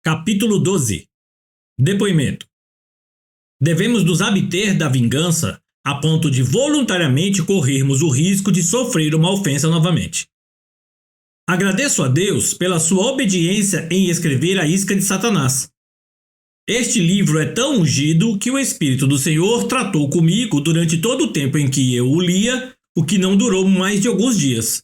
Capítulo 12. Depoimento. Devemos nos abter da vingança a ponto de voluntariamente corrermos o risco de sofrer uma ofensa novamente. Agradeço a Deus pela sua obediência em escrever a isca de Satanás. Este livro é tão ungido que o Espírito do Senhor tratou comigo durante todo o tempo em que eu o lia, o que não durou mais de alguns dias.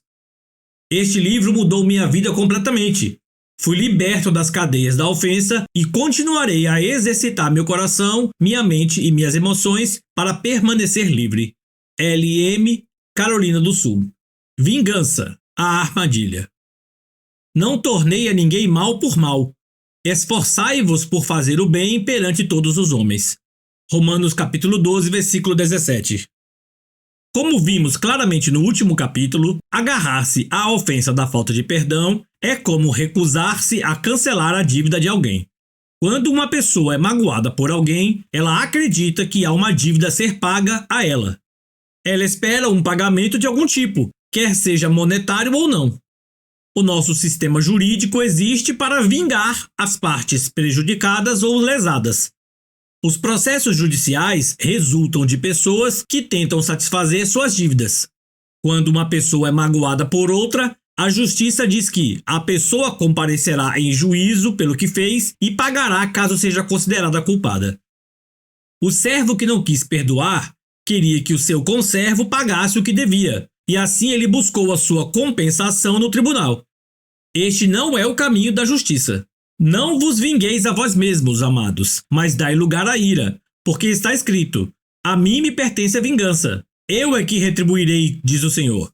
Este livro mudou minha vida completamente. Fui liberto das cadeias da ofensa e continuarei a exercitar meu coração, minha mente e minhas emoções para permanecer livre. L.M. Carolina do Sul. Vingança, a armadilha. Não tornei a ninguém mal por mal. Esforçai-vos por fazer o bem perante todos os homens. Romanos capítulo 12, versículo 17. Como vimos claramente no último capítulo, agarrar-se à ofensa da falta de perdão é como recusar-se a cancelar a dívida de alguém. Quando uma pessoa é magoada por alguém, ela acredita que há uma dívida a ser paga a ela. Ela espera um pagamento de algum tipo, quer seja monetário ou não. O nosso sistema jurídico existe para vingar as partes prejudicadas ou lesadas. Os processos judiciais resultam de pessoas que tentam satisfazer suas dívidas. Quando uma pessoa é magoada por outra, a justiça diz que a pessoa comparecerá em juízo pelo que fez e pagará caso seja considerada culpada. O servo que não quis perdoar queria que o seu conservo pagasse o que devia, e assim ele buscou a sua compensação no tribunal. Este não é o caminho da justiça. Não vos vingueis a vós mesmos, amados, mas dai lugar à ira, porque está escrito: a mim me pertence a vingança. Eu é que retribuirei, diz o Senhor.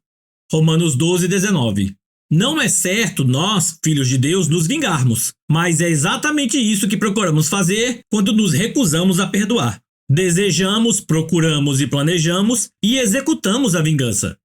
Romanos 12, 19. Não é certo nós, filhos de Deus, nos vingarmos, mas é exatamente isso que procuramos fazer quando nos recusamos a perdoar. Desejamos, procuramos e planejamos e executamos a vingança.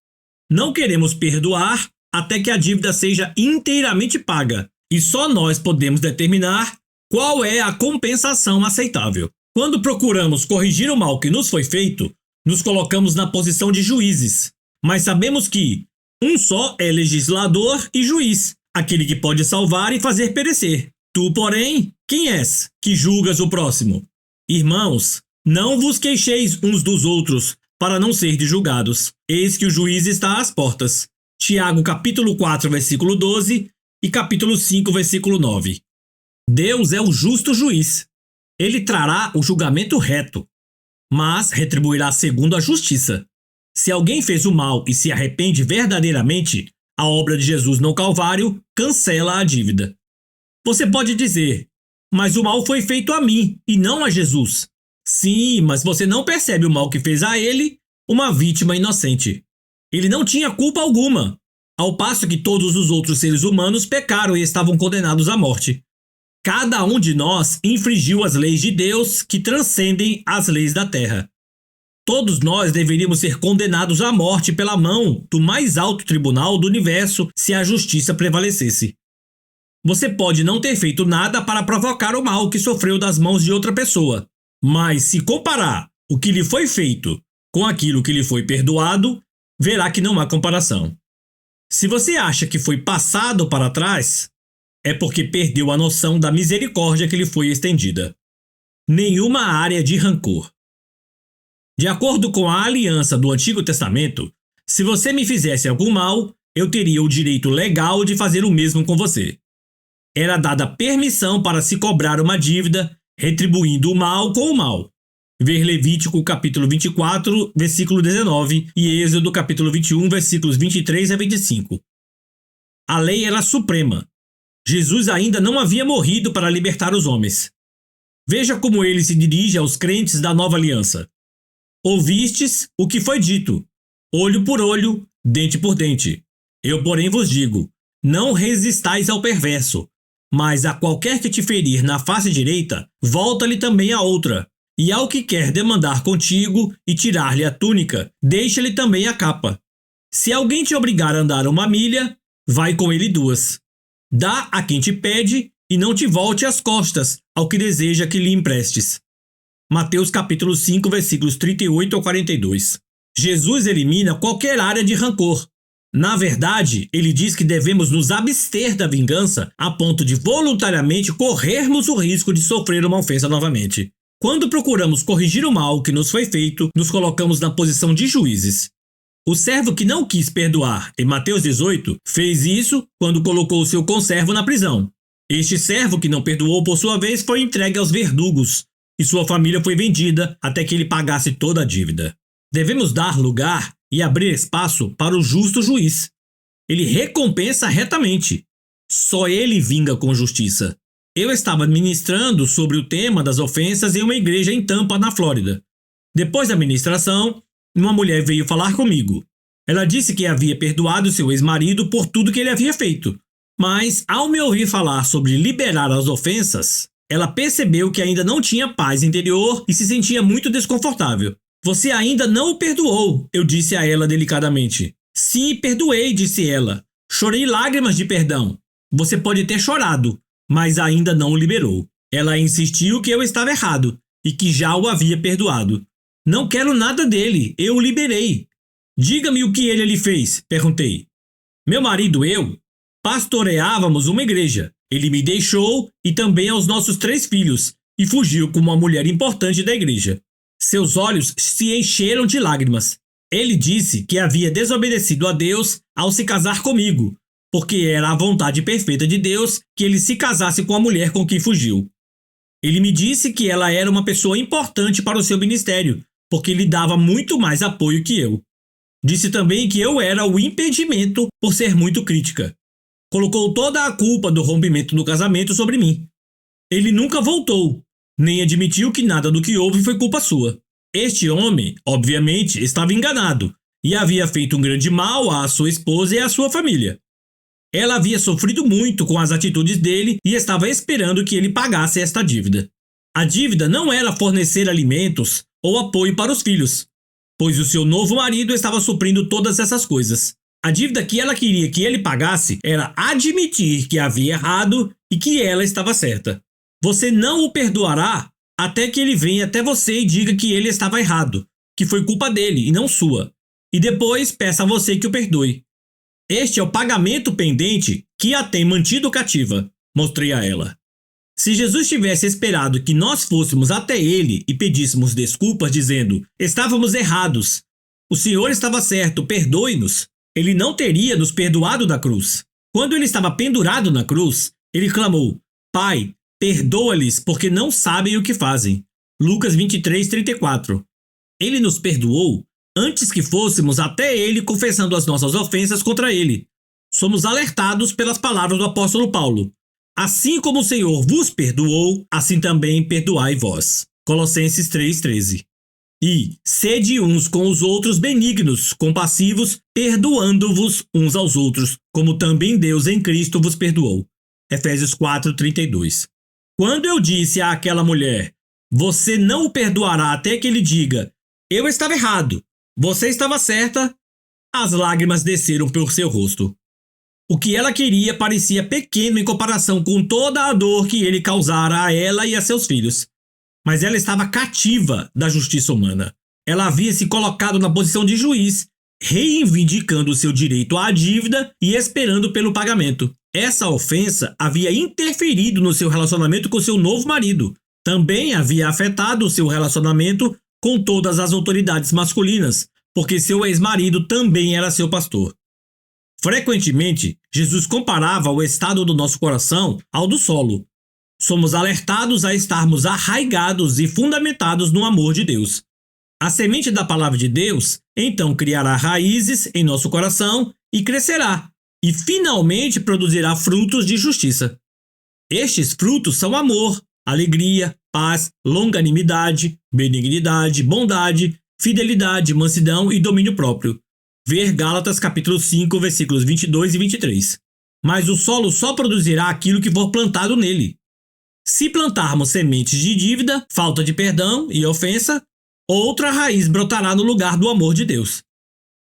Não queremos perdoar até que a dívida seja inteiramente paga, e só nós podemos determinar qual é a compensação aceitável. Quando procuramos corrigir o mal que nos foi feito, nos colocamos na posição de juízes, mas sabemos que um só é legislador e juiz, aquele que pode salvar e fazer perecer. Tu, porém, quem és, que julgas o próximo? Irmãos, não vos queixeis uns dos outros, para não serdes julgados. Eis que o juiz está às portas. Tiago capítulo 4, versículo 12 e capítulo 5, versículo 9. Deus é o justo juiz. Ele trará o julgamento reto, mas retribuirá segundo a justiça. Se alguém fez o mal e se arrepende verdadeiramente, a obra de Jesus no Calvário cancela a dívida. Você pode dizer, mas o mal foi feito a mim e não a Jesus. Sim, mas você não percebe o mal que fez a ele, uma vítima inocente. Ele não tinha culpa alguma, ao passo que todos os outros seres humanos pecaram e estavam condenados à morte. Cada um de nós infringiu as leis de Deus que transcendem as leis da terra. Todos nós deveríamos ser condenados à morte pela mão do mais alto tribunal do universo se a justiça prevalecesse. Você pode não ter feito nada para provocar o mal que sofreu das mãos de outra pessoa, mas se comparar o que lhe foi feito com aquilo que lhe foi perdoado, verá que não há comparação. Se você acha que foi passado para trás, é porque perdeu a noção da misericórdia que lhe foi estendida. Nenhuma área de rancor. De acordo com a aliança do Antigo Testamento, se você me fizesse algum mal, eu teria o direito legal de fazer o mesmo com você. Era dada permissão para se cobrar uma dívida, retribuindo o mal com o mal. Ver Levítico capítulo 24, versículo 19 e Êxodo capítulo 21, versículos 23 a 25. A lei era suprema. Jesus ainda não havia morrido para libertar os homens. Veja como ele se dirige aos crentes da nova aliança. Ouvistes o que foi dito, olho por olho, dente por dente. Eu, porém, vos digo, não resistais ao perverso, mas a qualquer que te ferir na face direita, volta-lhe também a outra. E ao que quer demandar contigo e tirar-lhe a túnica, deixa-lhe também a capa. Se alguém te obrigar a andar 1 milha, vai com ele 2. Dá a quem te pede e não te volte as costas ao que deseja que lhe emprestes. Mateus capítulo 5, versículos 38 ao 42. Jesus elimina qualquer área de rancor. Na verdade, ele diz que devemos nos abster da vingança a ponto de voluntariamente corrermos o risco de sofrer uma ofensa novamente. Quando procuramos corrigir o mal que nos foi feito, nos colocamos na posição de juízes. O servo que não quis perdoar, em Mateus 18, fez isso quando colocou seu conservo na prisão. Este servo que não perdoou, por sua vez, foi entregue aos verdugos, e sua família foi vendida até que ele pagasse toda a dívida. Devemos dar lugar e abrir espaço para o justo juiz. Ele recompensa retamente. Só ele vinga com justiça. Eu estava ministrando sobre o tema das ofensas em uma igreja em Tampa, na Flórida. Depois da ministração, uma mulher veio falar comigo. Ela disse que havia perdoado seu ex-marido por tudo que ele havia feito. Mas, ao me ouvir falar sobre liberar as ofensas, ela percebeu que ainda não tinha paz interior e se sentia muito desconfortável. Você ainda não o perdoou, eu disse a ela delicadamente. Sim, perdoei, disse ela. Chorei lágrimas de perdão. Você pode ter chorado, mas ainda não o liberou. Ela insistiu que eu estava errado e que já o havia perdoado. Não quero nada dele, eu o liberei. Diga-me o que ele lhe fez, perguntei. Meu marido e eu pastoreávamos uma igreja. Ele me deixou e também aos nossos 3 filhos e fugiu como uma mulher importante da igreja. Seus olhos se encheram de lágrimas. Ele disse que havia desobedecido a Deus ao se casar comigo, porque era a vontade perfeita de Deus que ele se casasse com a mulher com quem fugiu. Ele me disse que ela era uma pessoa importante para o seu ministério, porque lhe dava muito mais apoio que eu. Disse também que eu era o impedimento por ser muito crítica. Colocou toda a culpa do rompimento do casamento sobre mim. Ele nunca voltou, nem admitiu que nada do que houve foi culpa sua. Este homem, obviamente, estava enganado e havia feito um grande mal à sua esposa e à sua família. Ela havia sofrido muito com as atitudes dele e estava esperando que ele pagasse esta dívida. A dívida não era fornecer alimentos ou apoio para os filhos, pois o seu novo marido estava suprindo todas essas coisas. A dívida que ela queria que ele pagasse era admitir que havia errado e que ela estava certa. Você não o perdoará até que ele venha até você e diga que ele estava errado, que foi culpa dele e não sua, e depois peça a você que o perdoe. Este é o pagamento pendente que a tem mantido cativa, mostrei a ela. Se Jesus tivesse esperado que nós fôssemos até ele e pedíssemos desculpas dizendo, estávamos errados, o Senhor estava certo, perdoe-nos, ele não teria nos perdoado da cruz. Quando ele estava pendurado na cruz, ele clamou, Pai, perdoa-lhes porque não sabem o que fazem. Lucas 23:34. Ele nos perdoou antes que fôssemos até ele confessando as nossas ofensas contra ele. Somos alertados pelas palavras do apóstolo Paulo. Assim como o Senhor vos perdoou, assim também perdoai vós. Colossenses 3:13. E sede uns com os outros benignos, compassivos, perdoando-vos uns aos outros, como também Deus em Cristo vos perdoou. Efésios 4:32. Quando eu disse àquela mulher, você não o perdoará até que ele diga, eu estava errado, você estava certa, as lágrimas desceram por seu rosto. O que ela queria parecia pequeno em comparação com toda a dor que ele causara a ela e a seus filhos. Mas ela estava cativa da justiça humana. Ela havia se colocado na posição de juiz, reivindicando seu direito à dívida e esperando pelo pagamento. Essa ofensa havia interferido no seu relacionamento com seu novo marido. Também havia afetado o seu relacionamento com todas as autoridades masculinas, porque seu ex-marido também era seu pastor. Frequentemente, Jesus comparava o estado do nosso coração ao do solo. Somos alertados a estarmos arraigados e fundamentados no amor de Deus. A semente da palavra de Deus, então, criará raízes em nosso coração e crescerá, e finalmente produzirá frutos de justiça. Estes frutos são amor, alegria, paz, longanimidade, benignidade, bondade, fidelidade, mansidão e domínio próprio. Ver Gálatas capítulo 5, versículos 22 e 23. Mas o solo só produzirá aquilo que for plantado nele. Se plantarmos sementes de dívida, falta de perdão e ofensa, outra raiz brotará no lugar do amor de Deus.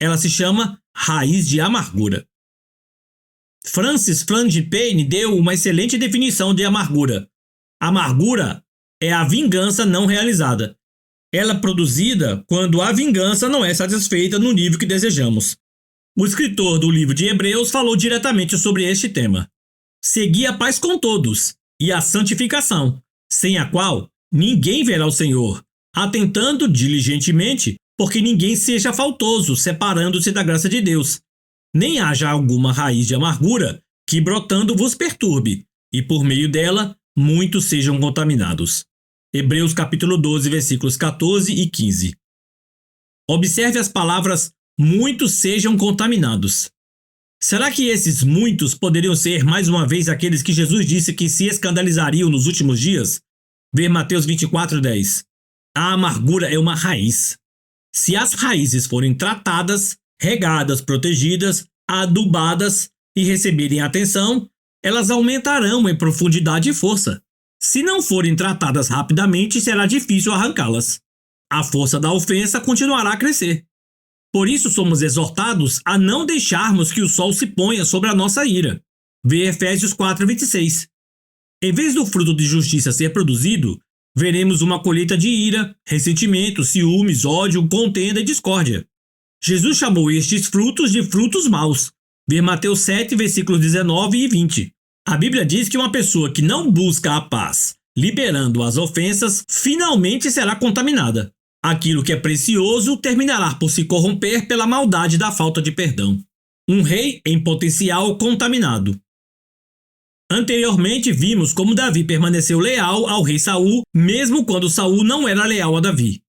Ela se chama raiz de amargura. Francis Frangipane deu uma excelente definição de amargura. Amargura é a vingança não realizada. Ela é produzida quando a vingança não é satisfeita no nível que desejamos. O escritor do livro de Hebreus falou diretamente sobre este tema. Segui a paz com todos e a santificação, sem a qual ninguém verá o Senhor, atentando diligentemente, porque ninguém seja faltoso, separando-se da graça de Deus. Nem haja alguma raiz de amargura que brotando vos perturbe, e por meio dela muitos sejam contaminados. Hebreus capítulo 12, versículos 14 e 15. Observe as palavras muitos sejam contaminados. Será que esses muitos poderiam ser mais uma vez aqueles que Jesus disse que se escandalizariam nos últimos dias? Ver Mateus 24:10. A amargura é uma raiz. Se as raízes forem tratadas, regadas, protegidas, adubadas e receberem atenção, elas aumentarão em profundidade e força. Se não forem tratadas rapidamente, será difícil arrancá-las. A força da ofensa continuará a crescer. Por isso somos exortados a não deixarmos que o sol se ponha sobre a nossa ira. Vê Efésios 4:26. Em vez do fruto de justiça ser produzido, veremos uma colheita de ira, ressentimento, ciúmes, ódio, contenda e discórdia. Jesus chamou estes frutos de frutos maus. Vê Mateus 7, versículos 19 e 20. A Bíblia diz que uma pessoa que não busca a paz, liberando as ofensas, finalmente será contaminada. Aquilo que é precioso terminará por se corromper pela maldade da falta de perdão. Um rei em potencial contaminado. Anteriormente vimos como Davi permaneceu leal ao rei Saul, mesmo quando Saul não era leal a Davi.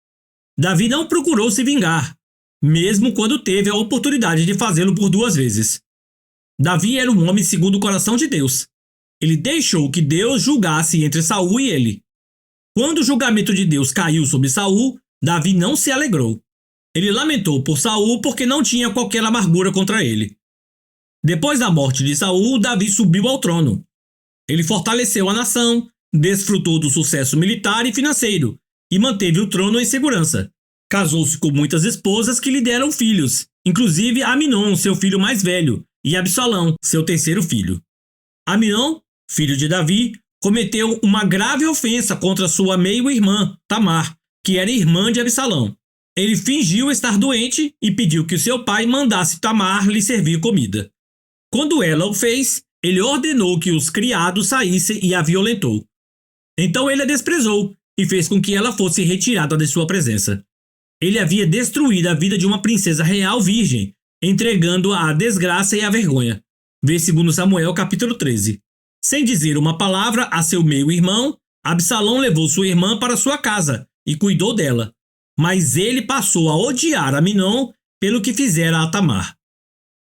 Davi não procurou se vingar, mesmo quando teve a oportunidade de fazê-lo por 2 vezes. Davi era um homem segundo o coração de Deus. Ele deixou que Deus julgasse entre Saul e ele. Quando o julgamento de Deus caiu sobre Saul, Davi não se alegrou. Ele lamentou por Saul porque não tinha qualquer amargura contra ele. Depois da morte de Saul, Davi subiu ao trono. Ele fortaleceu a nação, desfrutou do sucesso militar e financeiro e manteve o trono em segurança. Casou-se com muitas esposas que lhe deram filhos, inclusive Aminon, seu filho mais velho, e Absalão, seu terceiro filho. Aminon, filho de Davi, cometeu uma grave ofensa contra sua meio-irmã, Tamar, que era irmã de Absalão. Ele fingiu estar doente e pediu que seu pai mandasse Tamar lhe servir comida. Quando ela o fez, ele ordenou que os criados saíssem e a violentou. Então ele a desprezou e fez com que ela fosse retirada de sua presença. Ele havia destruído a vida de uma princesa real virgem, entregando-a à desgraça e à vergonha. Vê 2 Samuel capítulo 13. Sem dizer uma palavra a seu meio-irmão, Absalão levou sua irmã para sua casa e cuidou dela. Mas ele passou a odiar Aminon pelo que fizera a Tamar.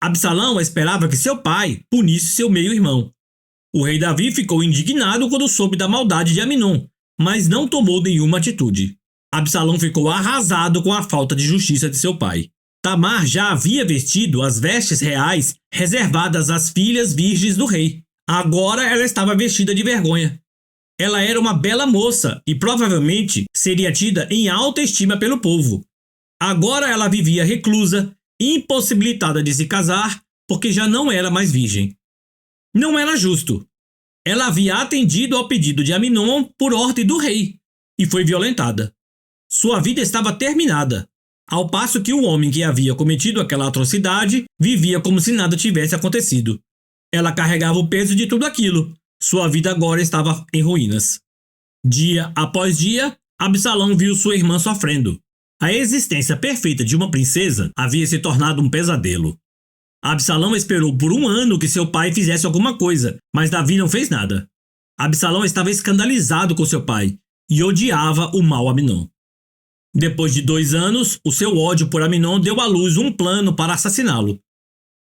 Absalão esperava que seu pai punisse seu meio-irmão. O rei Davi ficou indignado quando soube da maldade de Aminon, mas não tomou nenhuma atitude. Absalão ficou arrasado com a falta de justiça de seu pai. Tamar já havia vestido as vestes reais reservadas às filhas virgens do rei. Agora ela estava vestida de vergonha. Ela era uma bela moça e provavelmente seria tida em alta estima pelo povo. Agora ela vivia reclusa, impossibilitada de se casar, porque já não era mais virgem. Não era justo. Ela havia atendido ao pedido de Aminon por ordem do rei e foi violentada. Sua vida estava terminada, ao passo que o homem que havia cometido aquela atrocidade vivia como se nada tivesse acontecido. Ela carregava o peso de tudo aquilo. Sua vida agora estava em ruínas. Dia após dia, Absalão viu sua irmã sofrendo. A existência perfeita de uma princesa havia se tornado um pesadelo. Absalão esperou por 1 ano que seu pai fizesse alguma coisa, mas Davi não fez nada. Absalão estava escandalizado com seu pai e odiava o mau Aminon. Depois de 2 anos, o seu ódio por Aminon deu à luz um plano para assassiná-lo.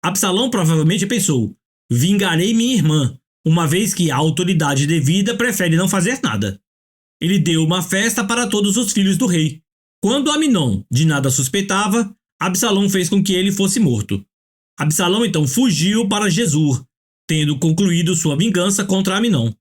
Absalão provavelmente pensou: vingarei minha irmã, uma vez que a autoridade devida prefere não fazer nada. Ele deu uma festa para todos os filhos do rei. Quando Aminon de nada suspeitava, Absalão fez com que ele fosse morto. Absalão então fugiu para Gesur, tendo concluído sua vingança contra Aminon.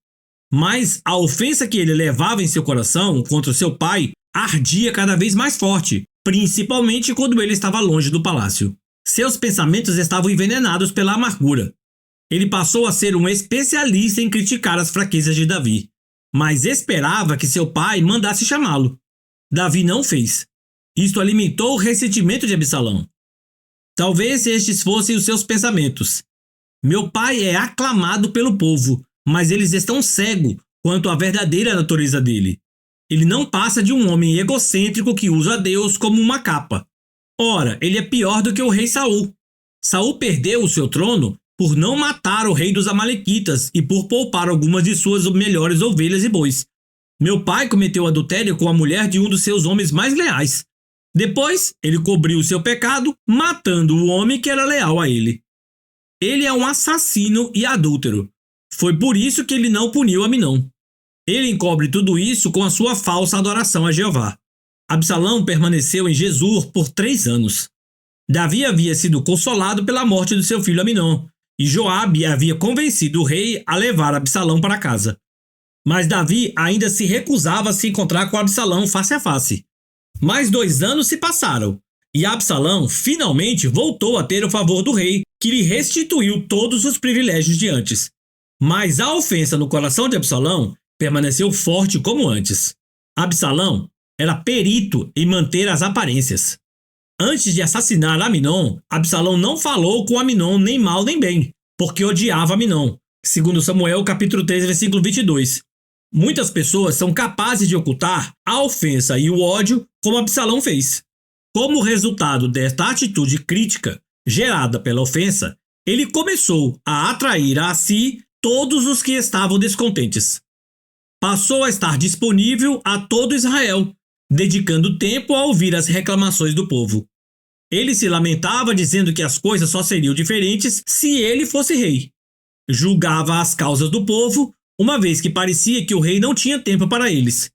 Mas a ofensa que ele levava em seu coração contra seu pai ardia cada vez mais forte, principalmente quando ele estava longe do palácio. Seus pensamentos estavam envenenados pela amargura. Ele passou a ser um especialista em criticar as fraquezas de Davi, mas esperava que seu pai mandasse chamá-lo. Davi não fez. Isto alimentou o ressentimento de Absalão. Talvez estes fossem os seus pensamentos. Meu pai é aclamado pelo povo, mas eles estão cegos quanto à verdadeira natureza dele. Ele não passa de um homem egocêntrico que usa Deus como uma capa. Ora, ele é pior do que o rei Saul. Saul perdeu o seu trono por não matar o rei dos Amalequitas e por poupar algumas de suas melhores ovelhas e bois. Meu pai cometeu adultério com a mulher de um dos seus homens mais leais. Depois, ele cobriu o seu pecado, matando o homem que era leal a ele. Ele é um assassino e adúltero. Foi por isso que ele não puniu Aminon. Ele encobre tudo isso com a sua falsa adoração a Jeová. Absalão permaneceu em Gesur por 3 anos. Davi havia sido consolado pela morte do seu filho Aminon, e Joabe havia convencido o rei a levar Absalão para casa. Mas Davi ainda se recusava a se encontrar com Absalão face a face. Mais 2 anos se passaram, e Absalão finalmente voltou a ter o favor do rei, que lhe restituiu todos os privilégios de antes. Mas a ofensa no coração de Absalão permaneceu forte como antes. Absalão era perito em manter as aparências. Antes de assassinar Aminon, Absalão não falou com Aminon nem mal nem bem, porque odiava Aminon, segundo Samuel capítulo 3, versículo 22. Muitas pessoas são capazes de ocultar a ofensa e o ódio como Absalão fez. Como resultado desta atitude crítica gerada pela ofensa, ele começou a atrair a si todos os que estavam descontentes. Passou a estar disponível a todo Israel, dedicando tempo a ouvir as reclamações do povo. Ele se lamentava dizendo que as coisas só seriam diferentes se ele fosse rei. Julgava as causas do povo, uma vez que parecia que o rei não tinha tempo para eles.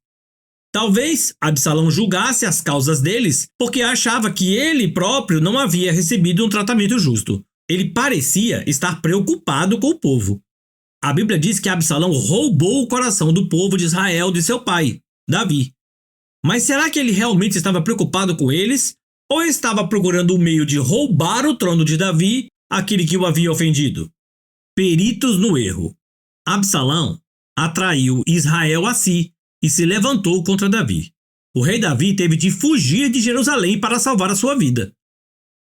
Talvez Absalão julgasse as causas deles porque achava que ele próprio não havia recebido um tratamento justo. Ele parecia estar preocupado com o povo. A Bíblia diz que Absalão roubou o coração do povo de Israel de seu pai, Davi. Mas será que ele realmente estava preocupado com eles? Ou estava procurando um meio de roubar o trono de Davi, aquele que o havia ofendido? Peritos no erro. Absalão atraiu Israel a si e se levantou contra Davi. O rei Davi teve de fugir de Jerusalém para salvar a sua vida.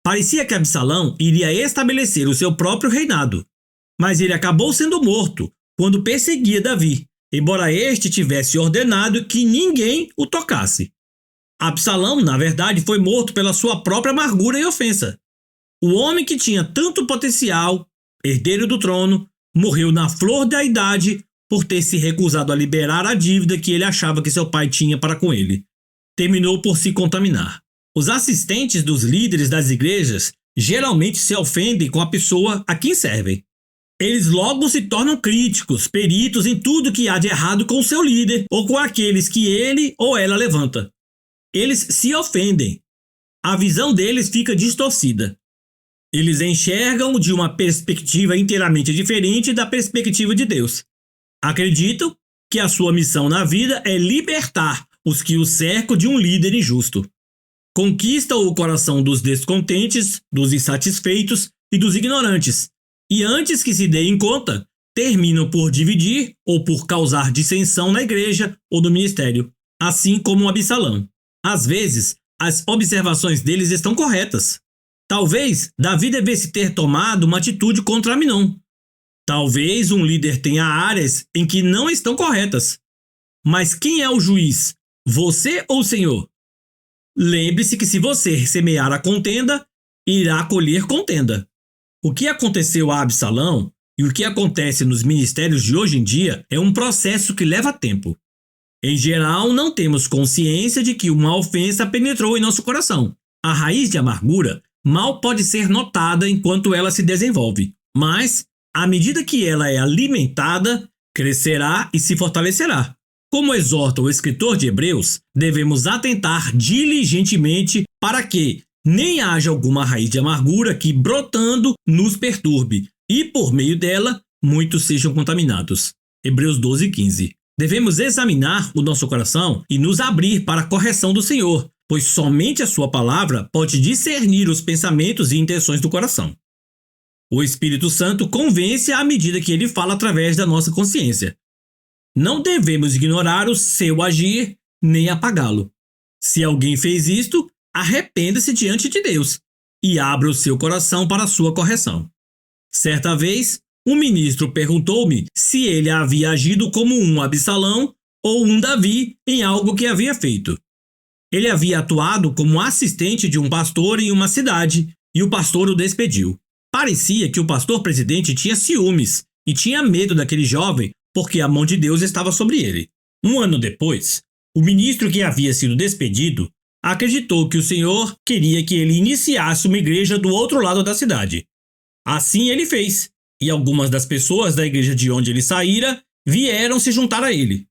Parecia que Absalão iria estabelecer o seu próprio reinado, mas ele acabou sendo morto quando perseguia Davi, embora este tivesse ordenado que ninguém o tocasse. Absalão, na verdade, foi morto pela sua própria amargura e ofensa. O homem que tinha tanto potencial, herdeiro do trono, morreu na flor da idade por ter se recusado a liberar a dívida que ele achava que seu pai tinha para com ele. Terminou por se contaminar. Os assistentes dos líderes das igrejas geralmente se ofendem com a pessoa a quem servem. Eles logo se tornam críticos, peritos em tudo que há de errado com o seu líder ou com aqueles que ele ou ela levanta. Eles se ofendem. A visão deles fica distorcida. Eles enxergam de uma perspectiva inteiramente diferente da perspectiva de Deus. Acreditam que a sua missão na vida é libertar os que o cercam de um líder injusto. Conquistam o coração dos descontentes, dos insatisfeitos e dos ignorantes. E antes que se deem conta, terminam por dividir ou por causar dissensão na igreja ou no ministério, assim como Absalão. Às vezes, as observações deles estão corretas. Talvez Davi devesse ter tomado uma atitude contra Aminon. Talvez um líder tenha áreas em que não estão corretas. Mas quem é o juiz? Você ou o Senhor? Lembre-se que se você semear a contenda, irá colher contenda. O que aconteceu a Absalão e o que acontece nos ministérios de hoje em dia é um processo que leva tempo. Em geral, não temos consciência de que uma ofensa penetrou em nosso coração. A raiz de amargura mal pode ser notada enquanto ela se desenvolve, mas, à medida que ela é alimentada, crescerá e se fortalecerá. Como exorta o escritor de Hebreus, devemos atentar diligentemente para que nem haja alguma raiz de amargura que, brotando, nos perturbe, e por meio dela, muitos sejam contaminados. Hebreus 12:15. Devemos examinar o nosso coração e nos abrir para a correção do Senhor, pois somente a sua palavra pode discernir os pensamentos e intenções do coração. O Espírito Santo convence à medida que ele fala através da nossa consciência. Não devemos ignorar o seu agir, nem apagá-lo. Se alguém fez isto, arrependa-se diante de Deus. e abra o seu coração para a sua correção. Certa vez, um ministro perguntou-me se ele havia agido como um Absalão ou um Davi em algo que havia feito. Ele havia atuado como assistente de um pastor em uma cidade e o pastor o despediu. Parecia que o pastor presidente tinha ciúmes e tinha medo daquele jovem porque a mão de Deus estava sobre ele. Um ano depois, o ministro que havia sido despedido acreditou que o Senhor queria que ele iniciasse uma igreja do outro lado da cidade. Assim ele fez, e algumas das pessoas da igreja de onde ele saíra vieram se juntar a ele.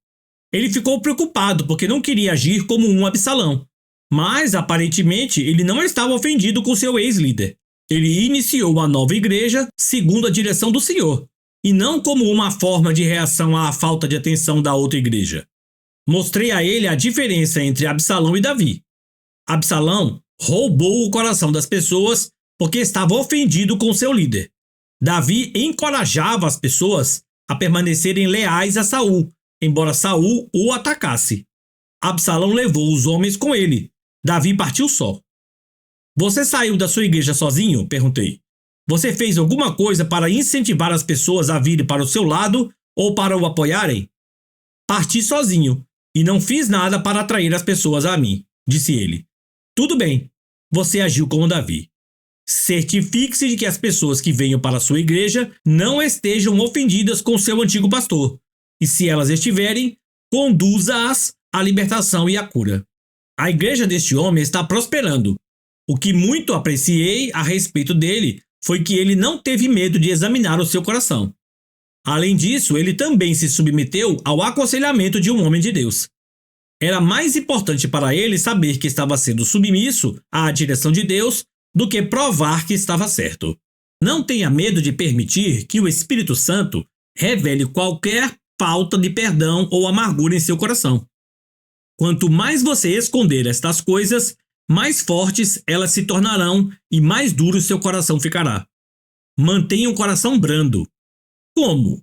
Ele ficou preocupado porque não queria agir como um Absalão, mas aparentemente ele não estava ofendido com seu ex-líder. Ele iniciou uma nova igreja segundo a direção do Senhor, e não como uma forma de reação à falta de atenção da outra igreja. Mostrei a ele a diferença entre Absalão e Davi. Absalão roubou o coração das pessoas porque estava ofendido com seu líder. Davi encorajava as pessoas a permanecerem leais a Saul, embora Saul o atacasse. Absalão levou os homens com ele. Davi partiu só. Você saiu da sua igreja sozinho? Perguntei. Você fez alguma coisa para incentivar as pessoas a virem para o seu lado ou para o apoiarem? Parti sozinho e não fiz nada para atrair as pessoas a mim, disse ele. Tudo bem, você agiu como Davi. Certifique-se de que as pessoas que venham para a sua igreja não estejam ofendidas com seu antigo pastor. E se elas estiverem, conduza-as à libertação e à cura. A igreja deste homem está prosperando. O que muito apreciei a respeito dele foi que ele não teve medo de examinar o seu coração. Além disso, ele também se submeteu ao aconselhamento de um homem de Deus. Era mais importante para ele saber que estava sendo submisso à direção de Deus do que provar que estava certo. Não tenha medo de permitir que o Espírito Santo revele qualquer falta de perdão ou amargura em seu coração. Quanto mais você esconder estas coisas, mais fortes elas se tornarão e mais duro seu coração ficará. Mantenha o coração brando. Como?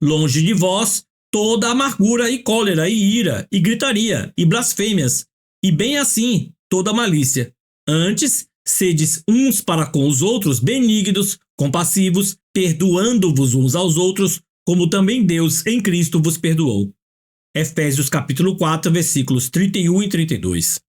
Longe de vós toda amargura e cólera e ira e gritaria e blasfêmias, e bem assim toda malícia. Antes, sedes uns para com os outros benignos, compassivos, perdoando-vos uns aos outros, como também Deus em Cristo vos perdoou. Efésios capítulo 4, versículos 31 e 32.